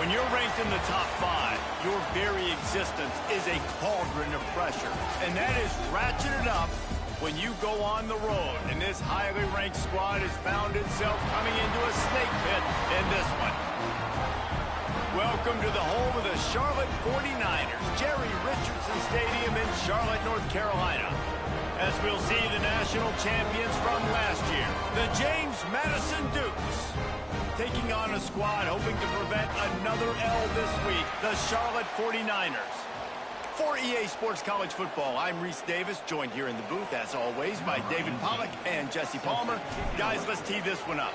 When you're ranked in the top 5, your very existence is a cauldron of pressure. And that is ratcheted up when you go on the road. And this highly ranked squad has found itself coming into a snake pit in this one. Welcome to the home of the Charlotte 49ers, Jerry Richardson Stadium in Charlotte, North Carolina. As we'll see the national champions from last year, the James Madison Dukes, taking on a squad hoping to prevent another L this week, the Charlotte 49ers. For EA Sports College Football, I'm Reese Davis, joined here in the booth, as always, by David Pollack and Jesse Palmer. Guys, let's tee this one up.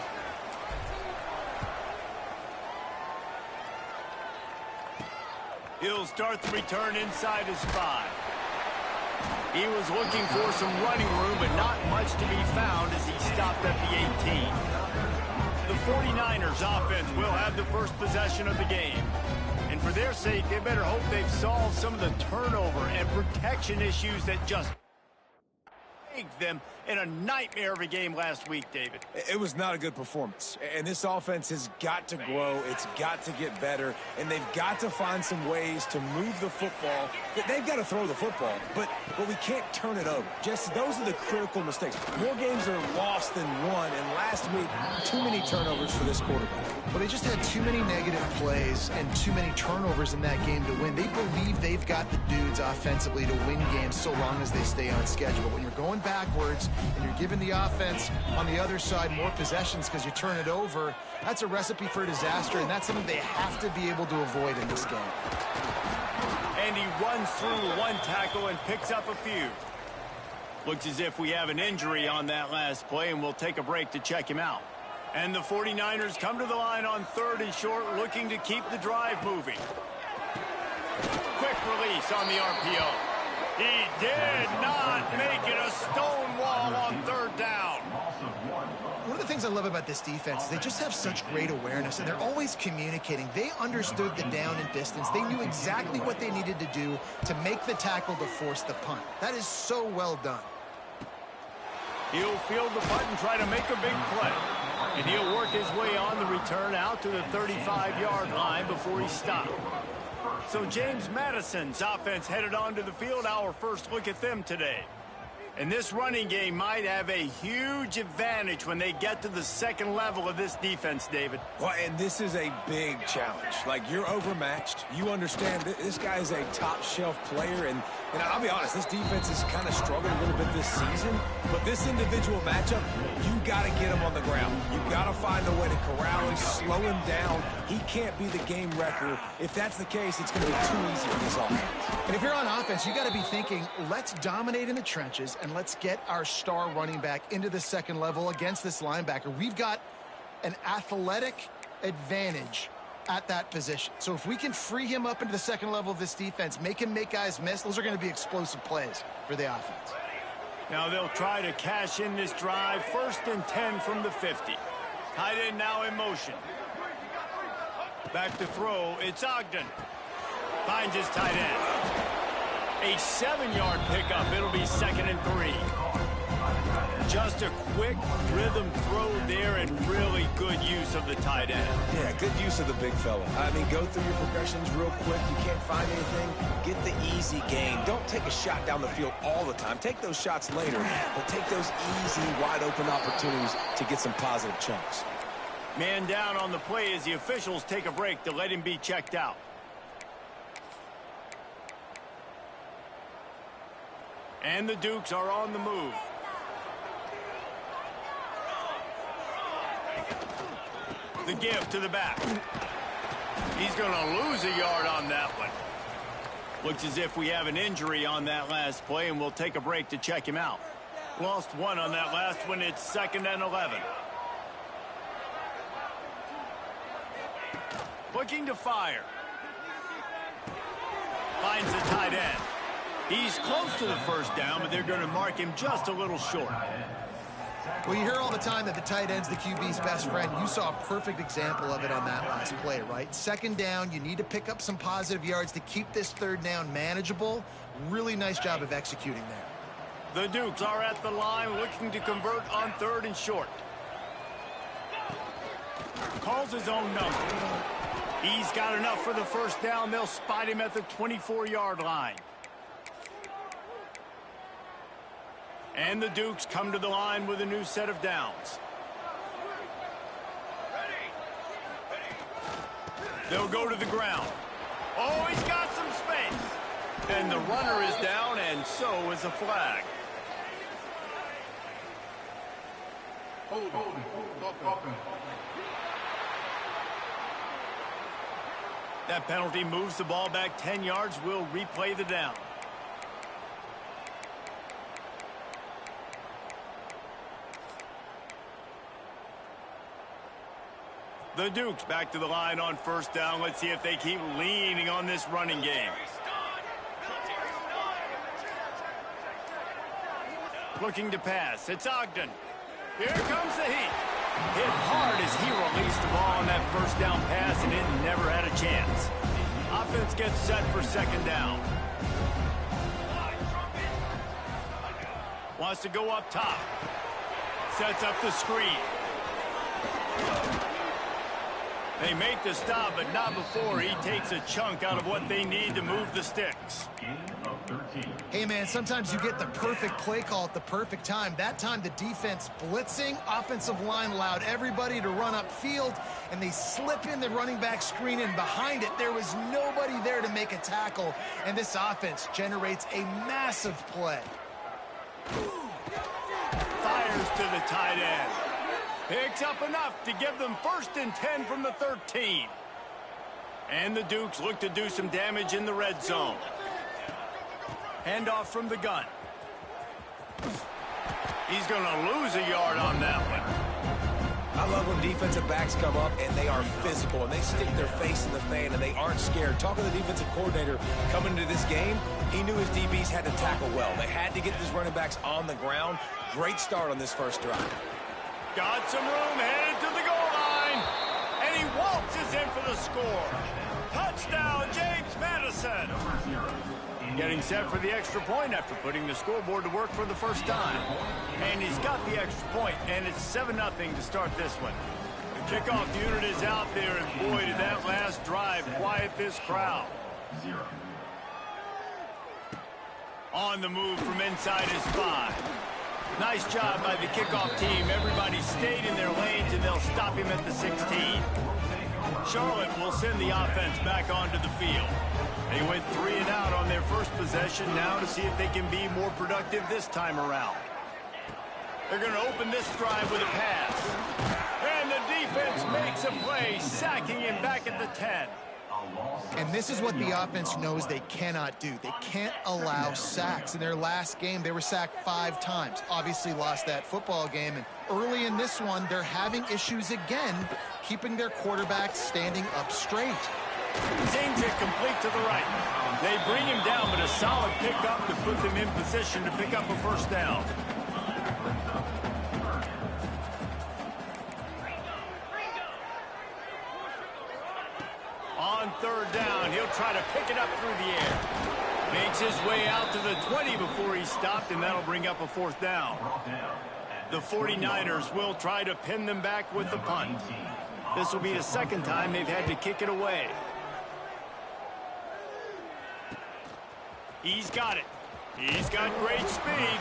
He'll start the return inside his 5. He was looking for some running room, but not much to be found as he stopped at the 18. The 49ers offense will have the first possession of the game. And for their sake, they better hope they've solved some of the turnover and protection issues that just plagued them in a nightmare of a game last week, David. It was not a good performance. And this offense has got to grow. It's got to get better. And they've got to find some ways to move the football. They've got to throw the football, but we can't turn it over. Just those are the critical mistakes. More games are lost than won. And last week, too many turnovers for this quarterback. Well, they just had too many negative plays and too many turnovers in that game to win. They believe they've got the dudes offensively to win games so long as they stay on schedule. But when you're going backwards and you're giving the offense on the other side more possessions because you turn it over, that's a recipe for disaster, and that's something they have to be able to avoid in this game. And he runs through one tackle and picks up a few. Looks as if we have an injury on that last play, and we'll take a break to check him out. And the 49ers come to the line on 3rd and short, looking to keep the drive moving. Quick release on the RPO. He did not make it a stone wall on 3rd down. One of the things I love about this defense is they just have such great awareness, and they're always communicating. They understood the down and distance. They knew exactly what they needed to do to make the tackle to force the punt. That is so well done. He'll field the punt and try to make a big play. And he'll work his way on the return out to the 35-yard line before he stopped. So James Madison's offense headed onto the field. Our first look at them today. And this running game might have a huge advantage when they get to the second level of this defense, David. Well, and this is a big challenge. Like, you're overmatched. You understand this guy is a top-shelf player, and I'll be honest, this defense has kind of struggled a little bit this season. But this individual matchup, you got to get him on the ground. You got to find a way to corral him, slow him down. He can't be the game wrecker. If that's the case, it's going to be too easy for this offense. And if you're on offense, you got to be thinking, let's dominate in the trenches and let's get our star running back into the second level against this linebacker. We've got an athletic advantage at that position. So if we can free him up into the second level of this defense, make him make guys miss, those are going to be explosive plays for the offense. Now they'll try to cash in this drive. 1st and 10 from the 50. Tight end now in motion. Back to throw. It's Ogden. Finds his tight end. A 7-yard pickup. It'll be 2nd and 3. Just a quick rhythm throw there and really good use of the tight end. Yeah, good use of the big fella. I mean, go through your progressions real quick. You can't find anything, get the easy gain. Don't take a shot down the field all the time. Take those shots later, but take those easy, wide-open opportunities to get some positive chunks. Man down on the play as the officials take a break to let him be checked out. And the Dukes are on the move. The give to the back. He's going to lose a yard on that one. Looks as if we have an injury on that last play, and we'll take a break to check him out. Lost one on that last one. It's 2nd and 11. Looking to fire. Finds the tight end. He's close to the first down, but they're going to mark him just a little short. Well, you hear all the time that the tight end's the QB's best friend. You saw a perfect example of it on that last play, right? 2nd down, you need to pick up some positive yards to keep this 3rd down manageable. Really nice job of executing there. The Dukes are at the line looking to convert on 3rd and short. Calls his own number. He's got enough for the first down. They'll spot him at the 24-yard line. And the Dukes come to the line with a new set of downs. They'll go to the ground. Oh, he's got some space. And the runner is down, and so is a flag. That penalty moves the ball back 10 yards. We'll replay the down. The Dukes back to the line on 1st down. Let's see if they keep leaning on this running game. Looking to pass. It's Ogden. Here comes the heat. Hit hard as he released the ball on that 1st down pass, and it never had a chance. Offense gets set for 2nd down. Wants to go up top. Sets up the screen. They make the stop, but not before he takes a chunk out of what they need to move the sticks. Hey, man, sometimes you get the perfect play call at the perfect time. That time the defense blitzing, offensive line allowed everybody to run upfield, and they slip in the running back screen, and behind it there was nobody there to make a tackle, and this offense generates a massive play. Fires to the tight end. Picks up enough to give them 1st and 10 from the 13. And the Dukes look to do some damage in the red zone. Handoff from the gun. He's going to lose a yard on that one. I love when defensive backs come up and they are physical and they stick their face in the fan and they aren't scared. Talking to the defensive coordinator coming into this game, he knew his DBs had to tackle well. They had to get these running backs on the ground. Great start on this first drive. Got some room, headed to the goal line. And he waltzes in for the score. Touchdown, James Madison. Getting set for the extra point after putting the scoreboard to work for the first time. And he's got the extra point, and it's 7-0 to start this one. The kickoff unit is out there, and boy, did that last drive quiet this crowd. On the move from inside his 5. Nice job by the kickoff team. Everybody stayed in their lanes, and they'll stop him at the 16. Charlotte will send the offense back onto the field. They went 3 and out on their first possession, now to see if they can be more productive this time around. They're going to open this drive with a pass. And the defense makes a play, sacking him back at the 10. And this is what the offense knows they cannot do. They can't allow sacks. In their last game, they were sacked 5 times. Obviously lost that football game. And early in this one, they're having issues again, keeping their quarterback standing up straight. Seems it complete to the right. They bring him down, but a solid pickup to put them in position to pick up a first down. On 3rd down, he'll try to pick it up through the air. Makes his way out to the 20 before he stopped, and that'll bring up a 4th down. The 49ers will try to pin them back with the punt. This will be the 2nd time they've had to kick it away. He's got it. He's got great speed.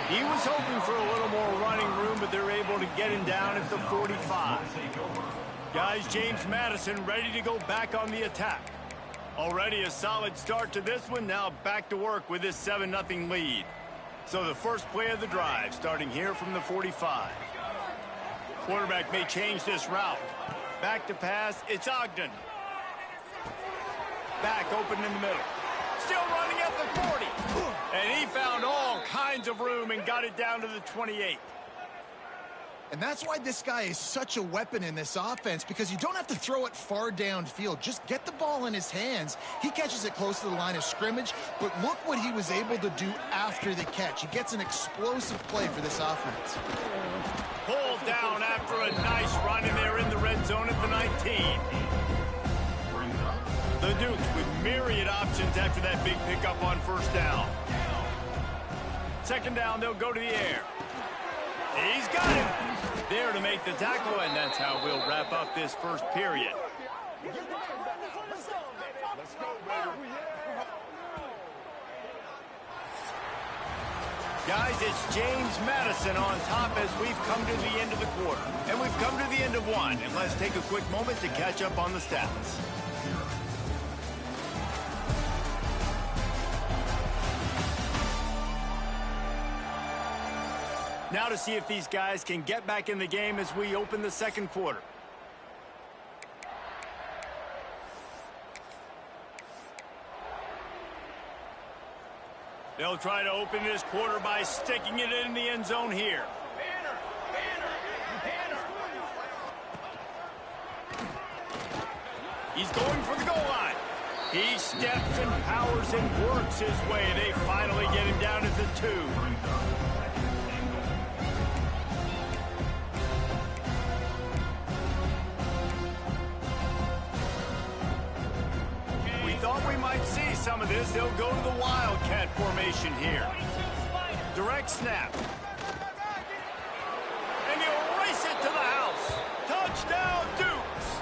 He was hoping for a little more running room, but they're able to get him down at the 45. Guys, James Madison ready to go back on the attack. Already a solid start to this one. Now back to work with this 7-0 lead. So the first play of the drive starting here from the 45. Quarterback may change this route. Back to pass. It's Ogden. back open in the middle. Still running at the 40. And he found all kinds of room and got it down to the 28. And that's why this guy is such a weapon in this offense, because you don't have to throw it far downfield. Just get the ball in his hands. He catches it close to the line of scrimmage, but look what he was able to do after the catch. He gets an explosive play for this offense. Pulled down after a nice run, and they're in the red zone at the 19. The Dukes with myriad options after that big pickup on first down. Second down, they'll go to the air. He's got it. There to make the tackle, and that's how we'll wrap up this first period. Guys, it's James Madison on top as we've come to the end of the quarter. And we've come to the end of one. And let's take a quick moment to catch up on the stats. Now to see if these guys can get back in the game as we open the second quarter. They'll try to open this quarter by sticking it in the end zone here. He's going for the goal line. He steps and powers and works his way. They finally get him down at the 2. Thought we might see some of this. They'll go to the Wildcat formation here. Direct snap. And he'll race it to the house. Touchdown, Dukes.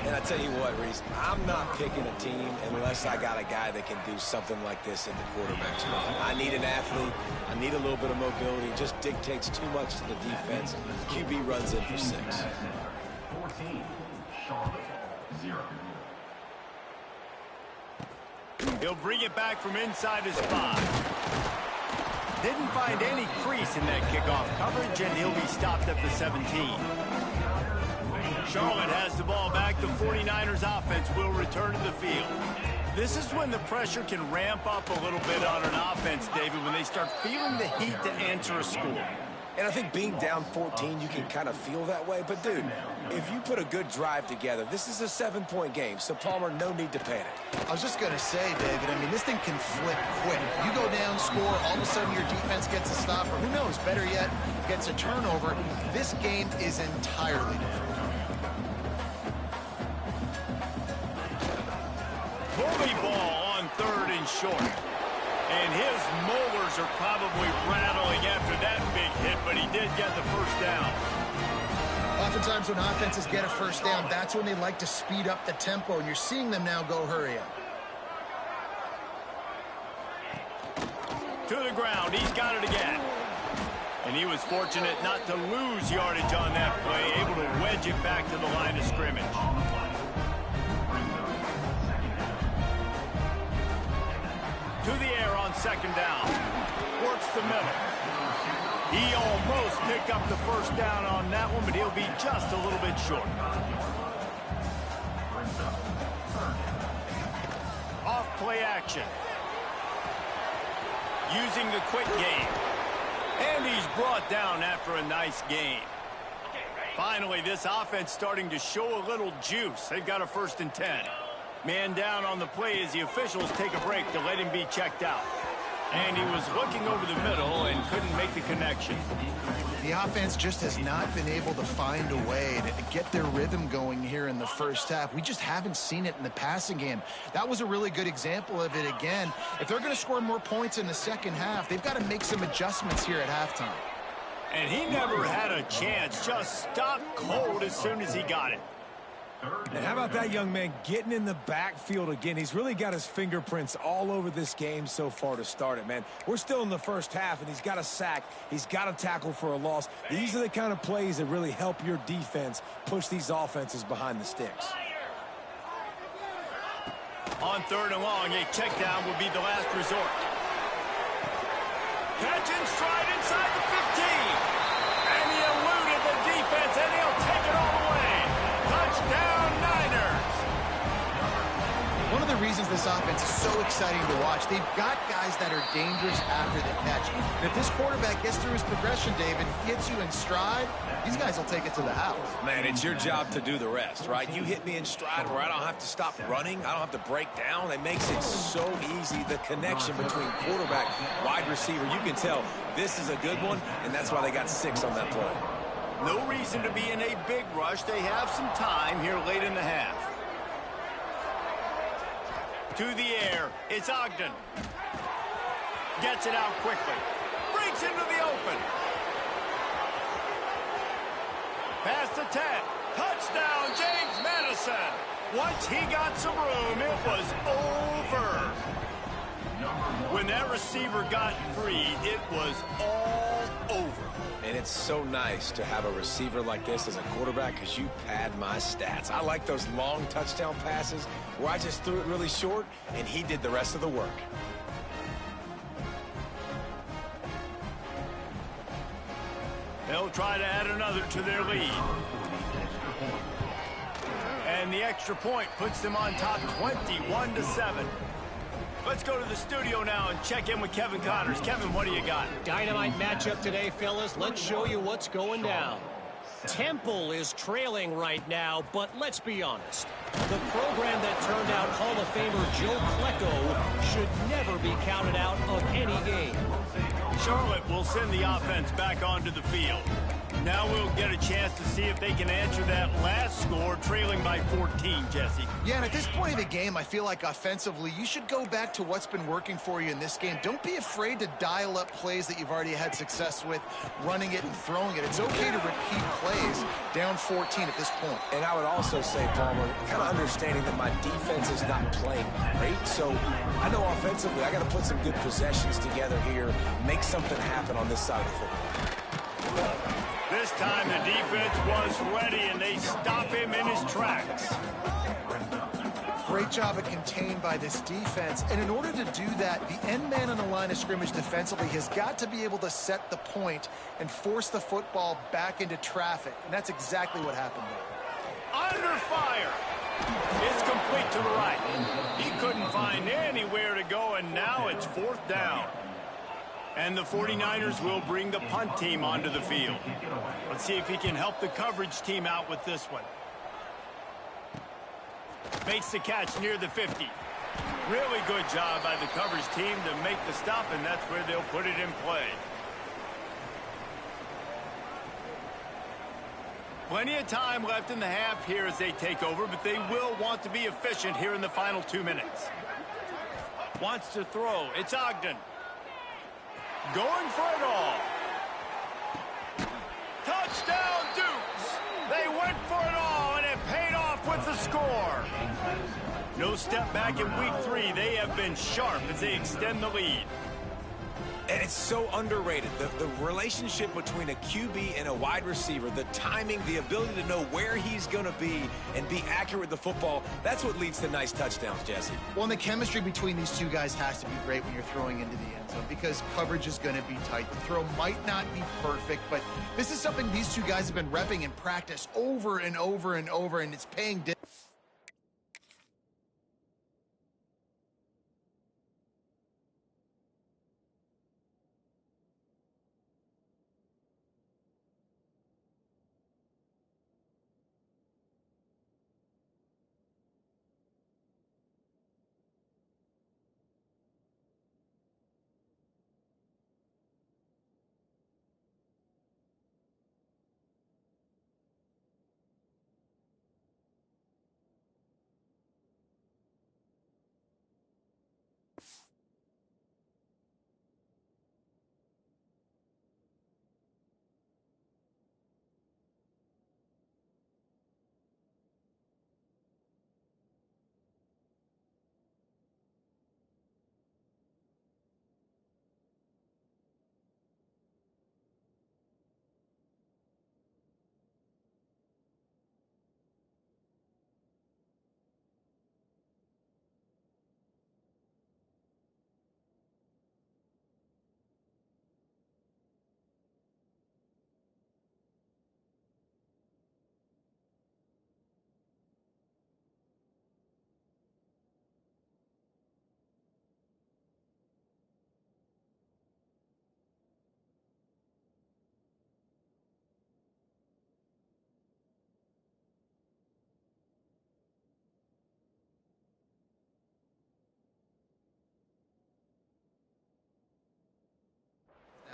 And I tell you what, Reese, I'm not picking a team unless I got a guy that can do something like this in the quarterback spot. I need an athlete. I need a little bit of mobility. It just dictates too much to the defense. QB runs in for 6. 14, Charlotte, 0. He'll bring it back from inside his 5. Didn't find any crease in that kickoff coverage, and he'll be stopped at the 17. Charlotte has the ball back. The 49ers offense will return to the field. This is when the pressure can ramp up a little bit on an offense, David, when they start feeling the heat to answer a score. And I think being down 14, you can kind of feel that way. But, dude, if you put a good drive together, this is a 7-point game. So, Palmer, no need to panic. I was just going to say, David, I mean, this thing can flip quick. You go down, score, all of a sudden your defense gets a stop, or who knows, better yet, gets a turnover. This game is entirely different. Bully ball on 3rd and short. And his molars are probably rattling after that big hit, but he did get the first down. Oftentimes when offenses get a first down, that's when they like to speed up the tempo, and you're seeing them now go hurry up. To the ground, he's got it again. And he was fortunate not to lose yardage on that play, able to wedge it back to the line of scrimmage. To the air on 2nd down. Works the middle. He almost picked up the first down on that one, but he'll be just a little bit short. Off play action. Using the quick game. And he's brought down after a nice gain. Finally, this offense starting to show a little juice. They've got a 1st and 10. Man down on the play as the officials take a break to let him be checked out. And he was looking over the middle and couldn't make the connection. The offense just has not been able to find a way to get their rhythm going here in the first half. We just haven't seen it in the passing game. That was a really good example of it again. If they're going to score more points in the second half, they've got to make some adjustments here at halftime. And he never had a chance, just stopped cold as soon as he got it. And how about that young man getting in the backfield again? He's really got his fingerprints all over this game so far to start it, man. We're still in the first half, and he's got a sack. He's got a tackle for a loss. These are the kind of plays that really help your defense push these offenses behind the sticks. On 3rd and long, a check down will be the last resort. Catch and stride inside the 15. And he eluded the defense, and he'll take it all the way. Touchdown, Niners. One of the reasons this offense is so exciting to watch, they've got guys that are dangerous after the catch. And if this quarterback gets through his progression, David, gets you in stride, these guys will take it to the house. Man, it's your job to do the rest, right? You hit me in stride where I don't have to stop running. I don't have to break down. It makes it so easy, the connection between quarterback, wide receiver. You can tell this is a good one, and that's why they got 6 on that play. No reason to be in a big rush. They have some time here late in the half. To the air, it's Ogden. Gets it out quickly. Breaks into the open. Past the 10. Touchdown, James Madison. Once he got some room, it was over. When that receiver got free, it was all over. And it's so nice to have a receiver like this as a quarterback because you pad my stats. I like those long touchdown passes where I just threw it really short and he did the rest of the work. They'll try to add another to their lead. And the extra point puts them on top 21-7. Let's go to the studio now and check in with Kevin Connors. Kevin, what do you got? Dynamite matchup today, fellas. Let's show you what's going down. Temple is trailing right now, but let's be honest. The program that turned out Hall of Famer Joe Klecko should never be counted out of any game. Charlotte will send the offense back onto the field. Now we'll get a chance to see if they can answer that last score, trailing by 14, Jesse. Yeah, and at this point of the game, I feel like offensively, you should go back to what's been working for you in this game. Don't be afraid to dial up plays that you've already had success with, running it and throwing it. It's okay to repeat plays down 14 at this point. And I would also say, Palmer, kind of understanding that my defense is not playing great. So I know offensively, I got to put some good possessions together here, make something happen on this side of the football. This time the defense was ready, and they stop him in his tracks. Great job of contained by this defense. And in order to do that, the end man on the line of scrimmage defensively has got to be able to set the point and force the football back into traffic. And that's exactly what happened there. Under fire. It's complete to the right. He couldn't find anywhere to go, and now it's 4th down. And the 49ers will bring the punt team onto the field. Let's see if he can help the coverage team out with this one. Makes the catch near the 50. Really good job by the coverage team to make the stop, and that's where they'll put it in play. Plenty of time left in the half here as they take over, but they will want to be efficient here in the final 2 minutes. Wants to throw. It's Ogden. Going for it all. Touchdown, Dukes. They went for it all, and it paid off with the score. No step back in week 3. They have been sharp as they extend the lead. And it's so underrated. The relationship between a QB and a wide receiver, the timing, the ability to know where he's going to be and be accurate with the football, that's what leads to nice touchdowns, Jesse. Well, and the chemistry between these two guys has to be great when you're throwing into the end zone because coverage is going to be tight. The throw might not be perfect, but this is something these two guys have been repping in practice over and over and over, and it's paying dividends.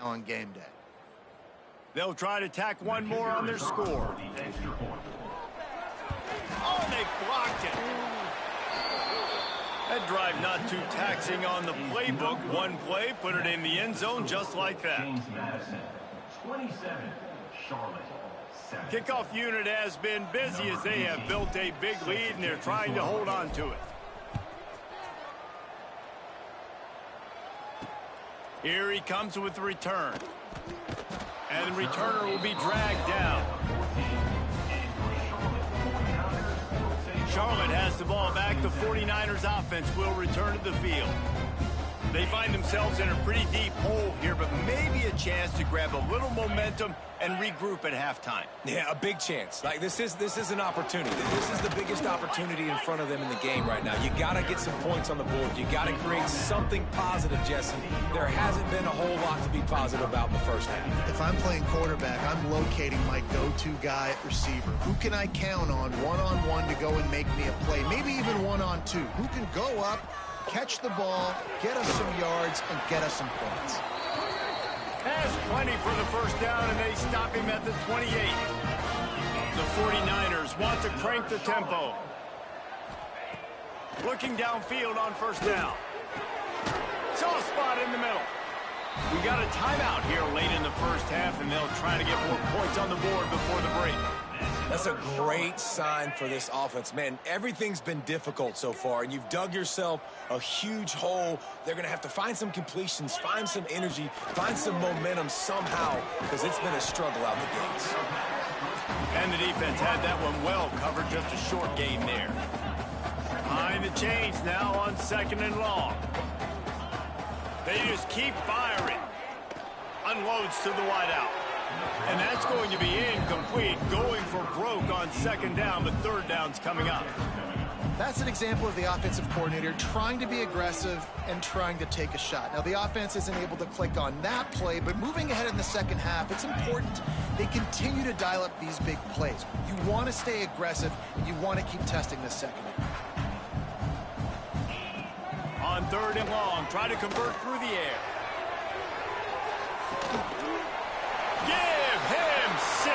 on game day. They'll try to tack one more on their score. Oh, they blocked it. That drive not too taxing on the playbook. One play, put it in the end zone just like that. Madison, 27, Charlotte, 7. Kickoff unit has been busy as they have built a big lead and they're trying to hold on to it. Here he comes with the return. And the returner will be dragged down. Charlotte has the ball back. The 49ers offense will return to the field. They find themselves in a pretty deep hole here, but maybe a chance to grab a little momentum and regroup at halftime. Yeah, a big chance. Like, this is an opportunity. This is the biggest opportunity in front of them in the game right now. You got to get some points on the board. You got to create something positive, Jesse. There hasn't been a whole lot to be positive about in the first half. If I'm playing quarterback, I'm locating my go-to guy at receiver. Who can I count on one-on-one to go and make me a play? Maybe even one-on-two. Who can go up, catch the ball, get us some yards, and get us some points? Has plenty for the first down, and they stop him at the 28. The 49ers want to crank the tempo. Looking downfield on first down. Soft spot in the middle. We got a timeout here late in the first half, and they'll try to get more points on the board before the break. That's a great sign for this offense. Man, everything's been difficult so far, and you've dug yourself a huge hole. They're going to have to find some completions, find some energy, find some momentum somehow, because it's been a struggle out the gates. And the defense had that one well covered, just a short gain there. Behind the chains now on 2nd and long. They just keep firing. Unloads to the wideout. And that's going to be incomplete, going for broke on 2nd down, but 3rd down's coming up. That's an example of the offensive coordinator trying to be aggressive and trying to take a shot. Now, the offense isn't able to click on that play, but moving ahead in the second half, it's important they continue to dial up these big plays. You want to stay aggressive, and you want to keep testing this secondary. On 3rd and long, try to convert through the air. Give him 6.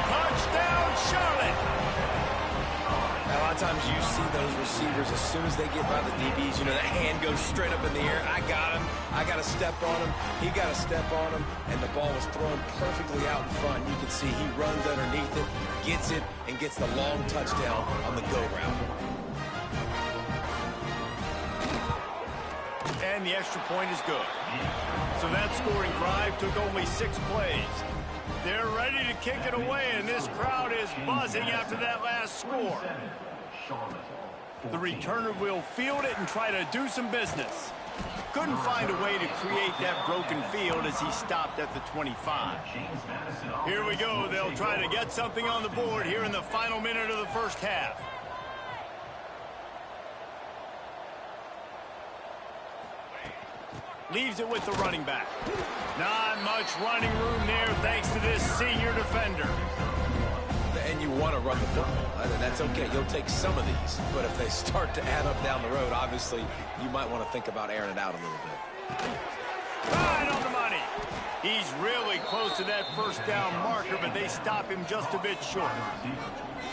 Touchdown, Charlotte. Now, a lot of times you see those receivers, as soon as they get by the DBs, you know, the hand goes straight up in the air. I got him. I got to step on him. He got to step on him. And the ball was thrown perfectly out in front. You can see he runs underneath it, gets it, and gets the long touchdown on the go route. And the extra point is good. So that scoring drive took only 6 plays. They're ready to kick it away, and this crowd is buzzing after that last score. The returner will field it and try to do some business. Couldn't find a way to create that broken field as he stopped at the 25. Here we go. They'll try to get something on the board here in the final minute of the first half. Leaves it with the running back. Not much running room there thanks to this senior defender. And you want to run the football. That's okay. You'll take some of these. But if they start to add up down the road, obviously, you might want to think about airing it out a little bit. Right on the money. He's really close to that first down marker, but they stop him just a bit short.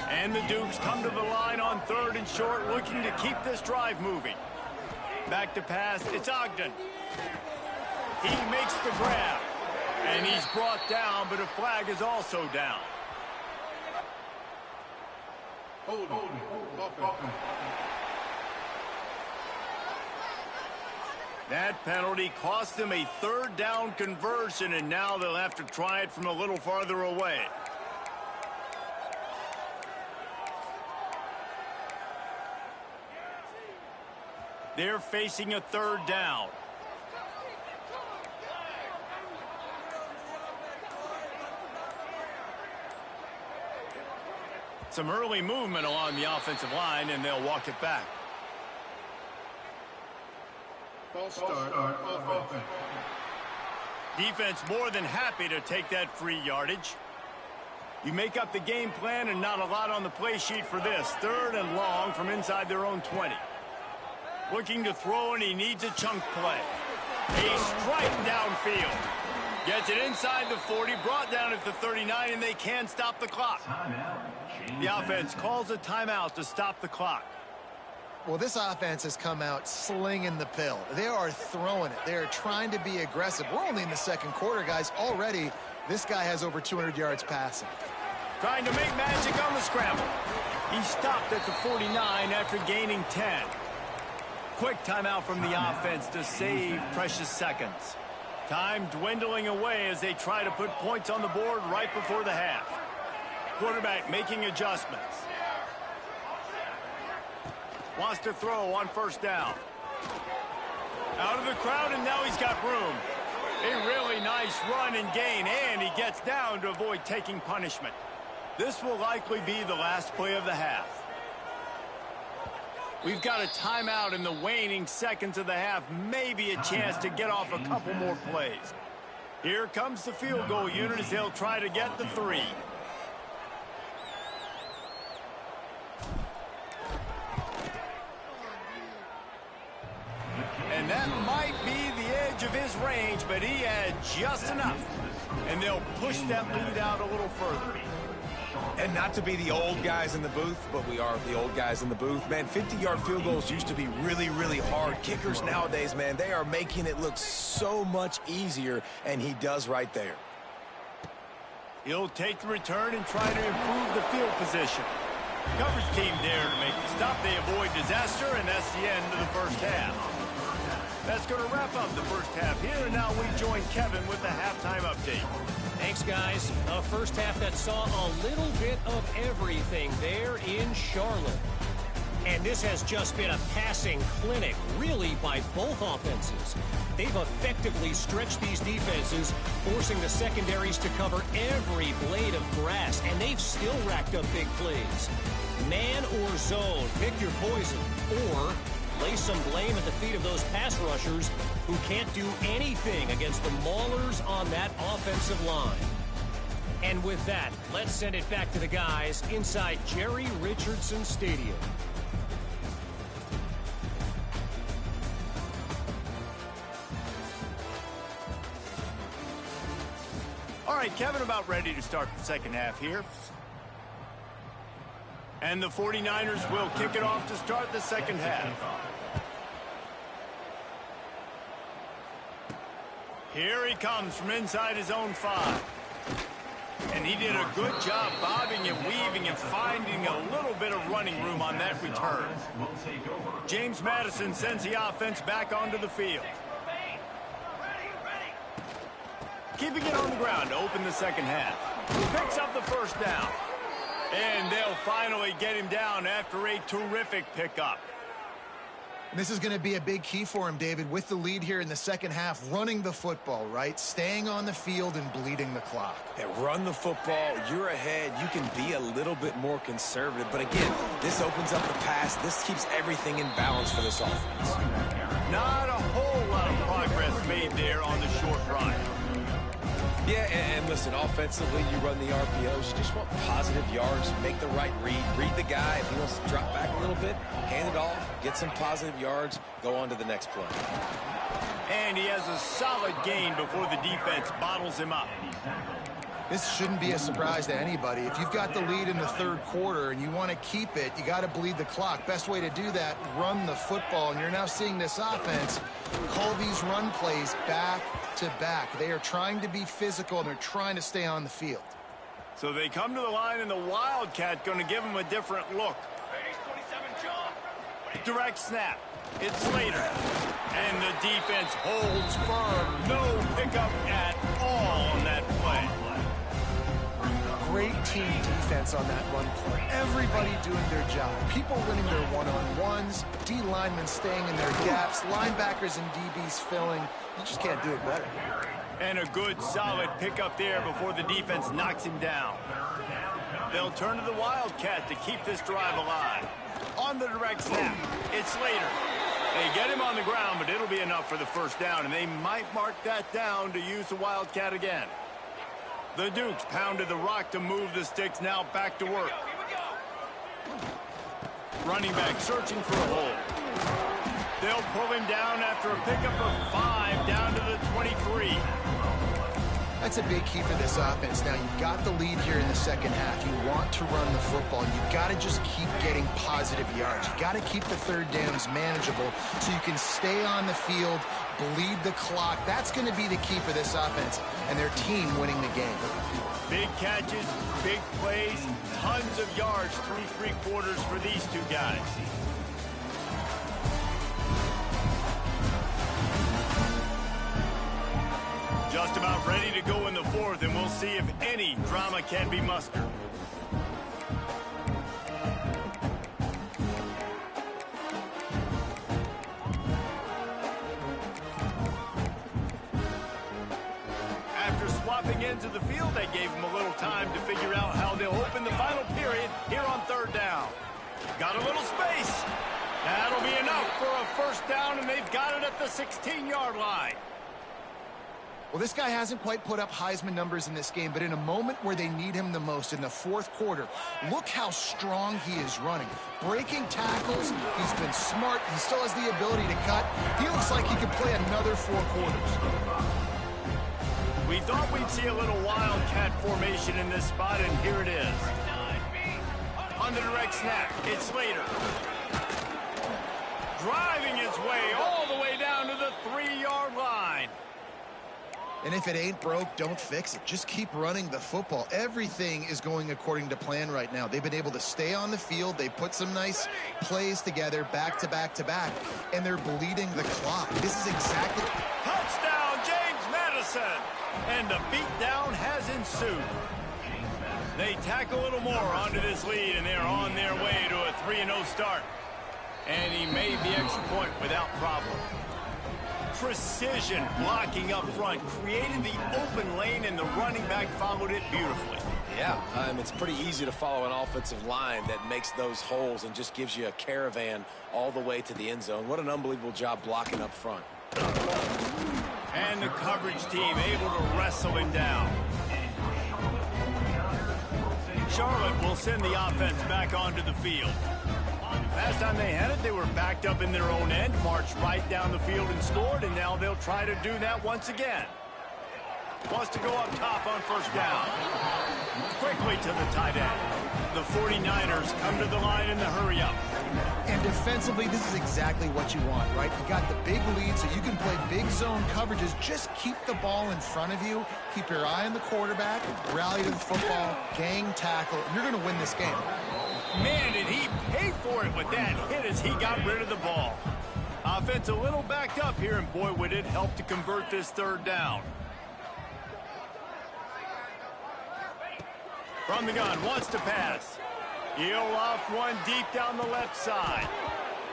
And the Dukes come to the line on 3rd and short, looking to keep this drive moving. Back to pass. It's Ogden. He makes the grab, and he's brought down, but a flag is also down. That penalty cost them a 3rd down conversion, and now they'll have to try it from a little farther away. They're facing a 3rd down. Some early movement along the offensive line, and they'll walk it back. False start. Offense. Defense more than happy to take that free yardage. You make up the game plan and not a lot on the play sheet for this. 3rd and long from inside their own 20. Looking to throw, and he needs a chunk play. A strike downfield. Gets it inside the 40, brought down at the 39, and they can stop the clock. The offense calls a timeout to stop the clock. Well, this offense has come out slinging the pill. They are throwing it. They are trying to be aggressive. We're only in the second quarter, guys. Already, this guy has over 200 yards passing. Trying to make magic on the scramble. He stopped at the 49 after gaining 10. Quick timeout from the offense to save precious seconds. Time dwindling away as they try to put points on the board right before the half. Quarterback making adjustments. Wants to throw on first down. Out of the crowd, and now he's got room. A really nice run and gain, and he gets down to avoid taking punishment. This will likely be the last play of the half. We've got a timeout in the waning seconds of the half. Maybe a chance to get off a couple more plays. Here comes the field goal unit as they'll try to get the 3. And that might be the edge of his range, but he had just enough. And they'll push that lead out a little further. And not to be the old guys in the booth, but we are the old guys in the booth. Man, 50-yard field goals used to be really, really hard. Kickers nowadays, man, they are making it look so much easier, and he does right there. He'll take the return and try to improve the field position. Coverage team there to make the stop. They avoid disaster, and that's the end of the first half. That's going to wrap up the first half here, and now we join Kevin with the halftime update. Thanks, guys. A first half that saw a little bit of everything there in Charlotte. And this has just been a passing clinic, really, by both offenses. They've effectively stretched these defenses, forcing the secondaries to cover every blade of grass, and they've still racked up big plays. Man or zone, pick your poison, or lay some blame at the feet of those pass rushers who can't do anything against the maulers on that offensive line. And with that, let's send it back to the guys inside Jerry Richardson Stadium. All right, Kevin, about ready to start the second half here. And the 49ers will kick it off to start the second half. Here he comes from inside his own 5. And he did a good job bobbing and weaving and finding a little bit of running room on that return. James Madison sends the offense back onto the field. Keeping it on the ground to open the second half. He picks up the first down. And they'll finally get him down after a terrific pickup. This is going to be a big key for him, David, with the lead here in the second half, running the football, right? Staying on the field and bleeding the clock. Yeah, run the football. You're ahead. You can be a little bit more conservative. But again, this opens up the pass. This keeps everything in balance for this offense. Not a whole lot of progress made there on the short run. Yeah, and listen, offensively, you run the RPOs. You just want positive yards, make the right read the guy. If he wants to drop back a little bit, hand it off, get some positive yards, go on to the next play. And he has a solid gain before the defense bottles him up. This shouldn't be a surprise to anybody. If you've got the lead in the third quarter and you want to keep it, you got to bleed the clock. Best way to do that, run the football. And you're now seeing this offense call these run plays back to back. They are trying to be physical, and they're trying to stay on the field. So they come to the line, and the Wildcat going to give them a different look. Direct snap. It's Slater. And the defense holds firm. No pickup at all on that play. Great team defense on that run play. Everybody doing their job. People winning their one-on-ones, D linemen staying in their gaps, linebackers and DBs filling. You just can't do it better. And a good, solid pickup there before the defense knocks him down. They'll turn to the Wildcat to keep this drive alive. On the direct snap, it's Slater. They get him on the ground, but it'll be enough for the first down, and they might mark that down to use the Wildcat again. The Dukes pounded the rock to move the sticks, now back to work. Running back searching for a hole. They'll pull him down after a pickup of 5 down to the 23. That's a big key for this offense. Now, you've got the lead here in the second half. You want to run the football. You've got to just keep getting positive yards. You've got to keep the third downs manageable so you can stay on the field, bleed the clock. That's going to be the key for this offense and their team winning the game. Big catches, big plays, tons of yards through three quarters for these two guys. Just about ready to go in the fourth, and we'll see if any drama can be mustered. After swapping ends of the field, they gave them a little time to figure out how they'll open the final period here on third down. Got a little space. That'll be enough for a first down, and they've got it at the 16-yard line. Well, this guy hasn't quite put up Heisman numbers in this game, but in a moment where they need him the most, in the fourth quarter, look how strong he is running. Breaking tackles, he's been smart, he still has the ability to cut. He looks like he could play another 4 quarters. We thought we'd see a little wildcat formation in this spot, and here it is. On the direct snap, it's Slater. Driving his way all the way down to the 3-yard line. And if it ain't broke, don't fix it. Just keep running the football. Everything is going according to plan right now. They've been able to stay on the field. They put some nice plays together, back to back to back, and they're bleeding the clock. This is exactly... Touchdown, James Madison! And the beatdown has ensued. They tack a little more onto this lead, and they're on their way to a 3-0 start. And he made the extra point without problem. Precision blocking up front, created the open lane, and the running back followed it beautifully. Yeah, it's pretty easy to follow an offensive line that makes those holes and just gives you a caravan all the way to the end zone. What an unbelievable job blocking up front. And the coverage team able to wrestle him down. Charlotte will send the offense back onto the field. Last time they had it, they were backed up in their own end, marched right down the field and scored, and now they'll try to do that once again. Wants to go up top on first down. Quickly to the tight end. The 49ers come to the line in the hurry-up. And defensively, this is exactly what you want, right? You got the big lead, so you can play big zone coverages. Just keep the ball in front of you. Keep your eye on the quarterback. Rally to the football. Gang tackle. And you're going to win this game. Man, did he pay for it with that hit as he got rid of the ball. Offense a little backed up here, and boy, would it help to convert this third down. From the gun, wants to pass. He'll loft one deep down the left side.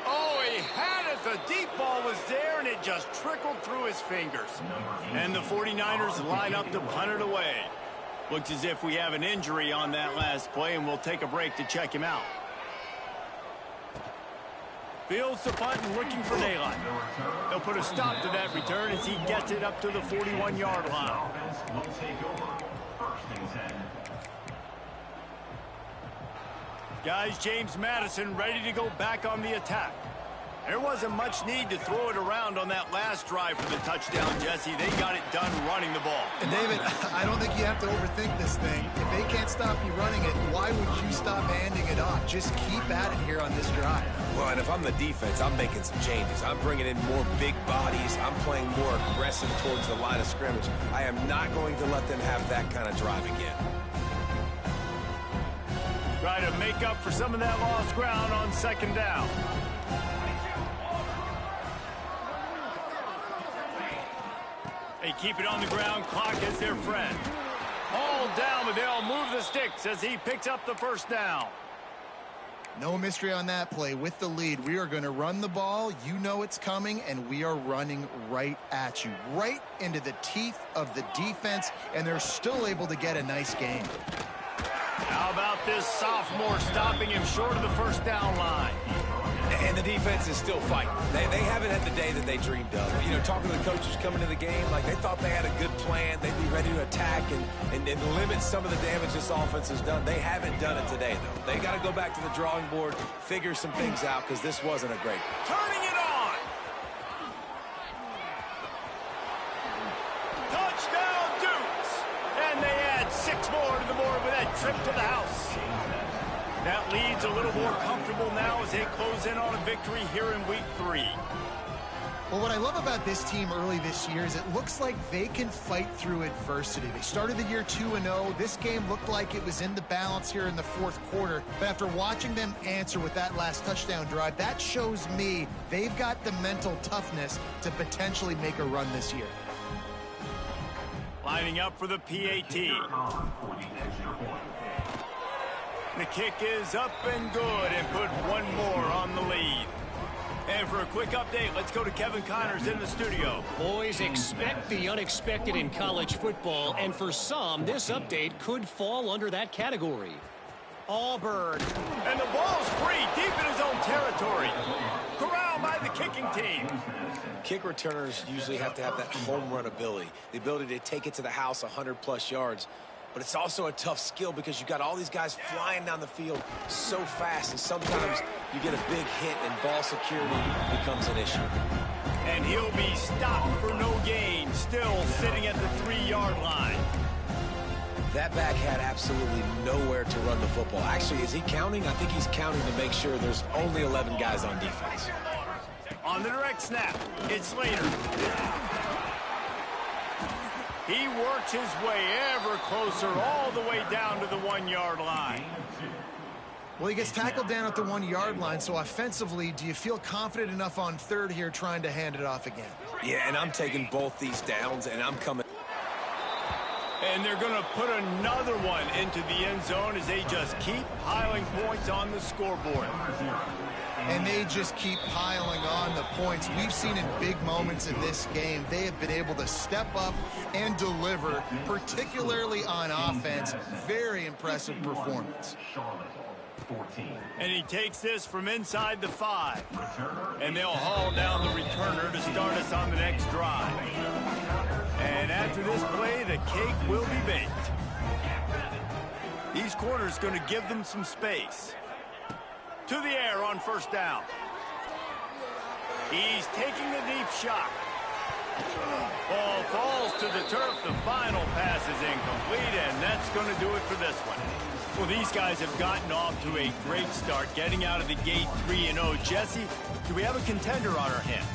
Oh, he had it. The deep ball was there, and it just trickled through his fingers. And the 49ers line up to punt it away. Looks as if we have an injury on that last play, and we'll take a break to check him out. Fields the punt and looking for daylight. They'll put a stop to that return as he gets it up to the 41-yard line. Guys, James Madison ready to go back on the attack. There wasn't much need to throw it around on that last drive for the touchdown, Jesse. They got it done running the ball. And David, I don't think you have to overthink this thing. If they can't stop you running it, why would you stop handing it off? Just keep at it here on this drive. Well, and if I'm the defense, I'm making some changes. I'm bringing in more big bodies. I'm playing more aggressive towards the line of scrimmage. I am not going to let them have that kind of drive again. Try to make up for some of that lost ground on second down. They keep it on the ground. Clock is their friend. Hauled down, but they'll move the sticks as he picks up the first down. No mystery on that play. With the lead, we are going to run the ball. You know it's coming, and we are running right at you, right into the teeth of the defense, and they're still able to get a nice game. How about this sophomore stopping him short of the first down line? And the defense is still fighting. They haven't had the day that they dreamed of. You know, talking to the coaches coming to the game, like they thought they had a good plan. They'd be ready to attack and limit some of the damage this offense has done. They haven't done it today, though. They got to go back to the drawing board, figure some things out, because this wasn't a great. Turning it on. Touchdown, Dukes. trip to the house. That lead's a little more comfortable now as they close in on a victory here in week 3. Well, what I love about this team early this year is it looks like they can fight through adversity. They started the year 2-0. This game looked like it was in the balance here in the fourth quarter. But after watching them answer with that last touchdown drive, that shows me they've got the mental toughness to potentially make a run this year. Lining up for the PAT. The kick is up and good and put one more on the lead. And for a quick update, let's go to Kevin Connors in the studio. Boys, expect the unexpected in college football, and for some, this update could fall under that category. Auburn. And the ball's free deep in his own territory. Corralled by the kicking team. Kick returners usually have to have that home run ability, the ability to take it to the house 100-plus yards. But it's also a tough skill because you've got all these guys flying down the field so fast, and sometimes you get a big hit and ball security becomes an issue. And he'll be stopped for no gain, still sitting at the 3-yard line. That back had absolutely nowhere to run the football. Actually, is he counting? I think he's counting to make sure there's only 11 guys on defense. On the direct snap, it's Slater. He works his way ever closer all the way down to the 1-yard line. Well, he gets tackled down at the 1-yard line, so offensively, do you feel confident enough on third here trying to hand it off again? Yeah, and I'm taking both these downs, and I'm coming. And they're going to put another one into the end zone as they just keep piling points on the scoreboard. And they just keep piling on the points. We've seen in big moments in this game, they have been able to step up and deliver, particularly on offense. Very impressive performance. And he takes this from inside the 5. And they'll haul down the returner to start us on the next drive. And after this play, the cake will be baked. These corners going to give them some space. To the air on first down. He's taking a deep shot. Ball falls to the turf. The final pass is incomplete, and that's going to do it for this one. Well, these guys have gotten off to a great start, getting out of the gate 3-0. Jesse, do we have a contender on our hands?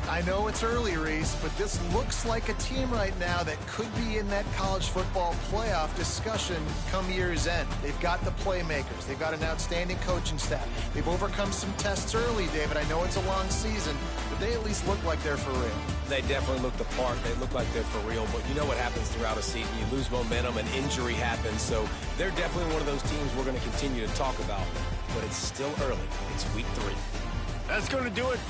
I know it's early, Reese, but this looks like a team right now that could be in that college football playoff discussion come year's end. They've got the playmakers. They've got an outstanding coaching staff. They've overcome some tests early, David. I know it's a long season, but they at least look like they're for real. They definitely look the part. They look like they're for real, but you know what happens throughout a season. You lose momentum and injury happens, so they're definitely one of those teams we're going to continue to talk about, but it's still early. It's week 3. That's going to do it for